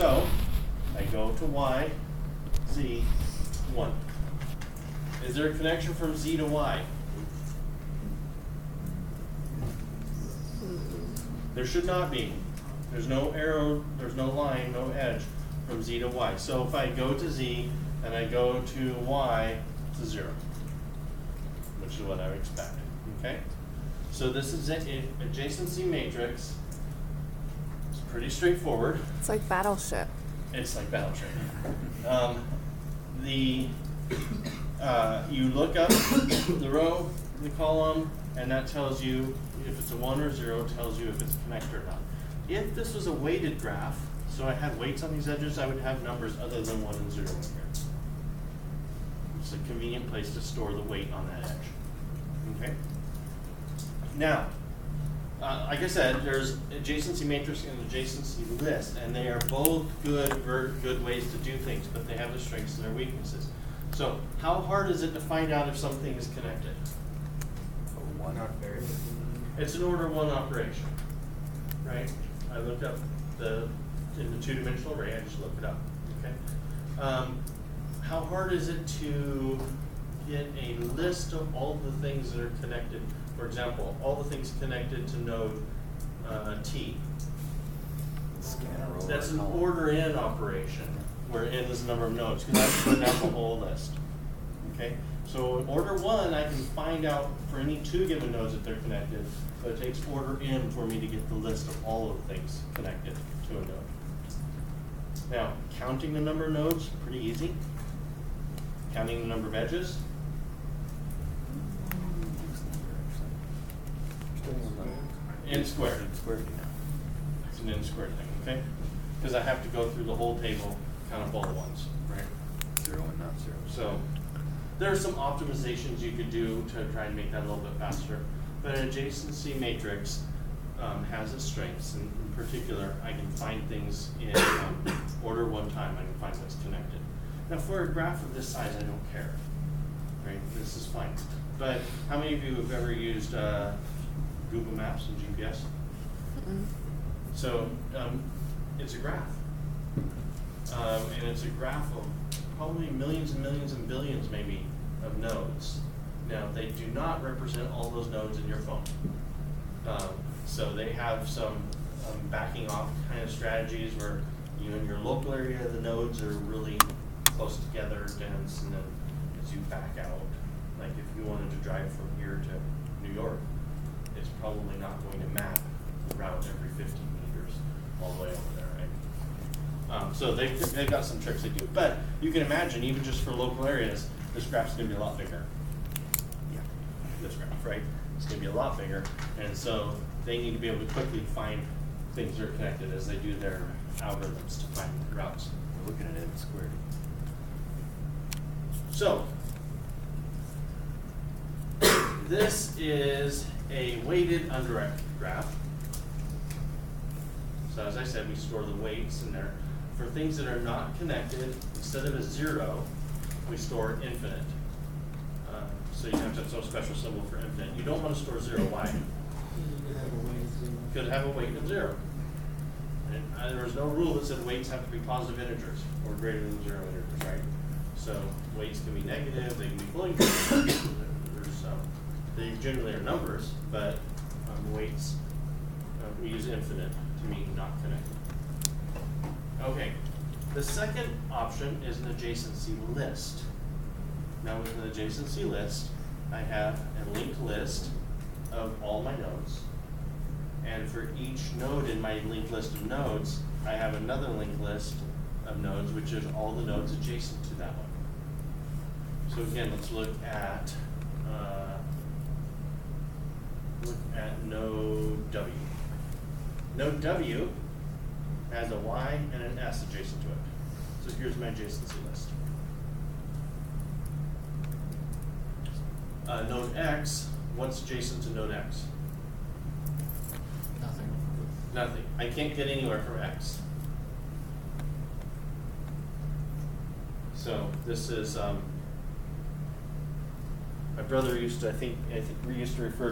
So I go to y, z, 1. Is there a connection from z to y? There should not be. There's no arrow, there's no line, no edge from z to y. So if I go to z and I go to y, it's a 0, which is what I would expect. Okay? So this is an adjacency matrix. It's pretty straightforward. It's like Battleship. It's like Battleship. You look up the row, the column, and that tells you if it's a 1 or 0, tells you if it's a connector or not. If this was a weighted graph, so I had weights on these edges, I would have numbers other than 1 and 0 in here. It's a convenient place to store the weight on that edge. Okay? Now, like I said, there's adjacency matrix and adjacency list, and they are both good ways to do things, but they have their strengths and their weaknesses. So, how hard is it to find out if something is connected? It's an order 1 operation, right? I looked up in the 2-dimensional array, I just looked it up, okay? How hard is it to get a list of all the things that are connected? For example, all the things connected to node T. That's an order n operation, where n is the number of nodes, because I have to put down the whole list. Okay? So in order 1, I can find out for any 2 given nodes if they're connected, but it takes order n for me to get the list of all of the things connected to a node. Now, counting the number of nodes, pretty easy. Counting the number of edges. N squared. It's an n squared thing, okay? Because I have to go through the whole table, count up all the ones, right? 0 and not 0. So there are some optimizations you could do to try and make that a little bit faster. But an adjacency matrix has its strengths. In particular, I can find things in order 1 time. I can find what's connected. Now, for a graph of this size, I don't care. Right? This is fine. But how many of you have ever used Google Maps and GPS? Mm-mm. So it's a graph. And it's a graph of probably millions and millions and billions maybe of nodes. Now, they do not represent all those nodes in your phone. So they have some backing off kind of strategies where you in your local area, the nodes are really close together, dense, and then as you back out, like if you wanted to drive from here to New York, it's probably not going to map the route every 15 meters all the way over there, right? So they've got some tricks they do. But you can imagine, even just for local areas, this graph's going to be a lot bigger. Yeah. This graph, right? It's going to be a lot bigger. And so they need to be able to quickly find things that are connected as they do their algorithms to find routes. We're looking at n squared. So this is a weighted undirected graph. So as I said, we store the weights in there. For things that are not connected, instead of a 0, we store infinite. So you have to have some special symbol for infinite. You don't want to store 0. Why? Could have a weight of 0. And there was no rule that said weights have to be positive integers or greater than 0 integers, right? So weights can be negative, they can be floating points. They generally are numbers, but weights, we use infinite to mean not connected. Okay, the second option is an adjacency list. Now with an adjacency list, I have a linked list of all my nodes. And for each node in my linked list of nodes, I have another linked list of nodes, which is all the nodes adjacent to that one. So again, let's look at node W. Node W has a Y and an S adjacent to it. So here's my adjacency list. Node X, what's adjacent to node X? Nothing. I can't get anywhere from X. So this is, my brother used to, I think we used to refer to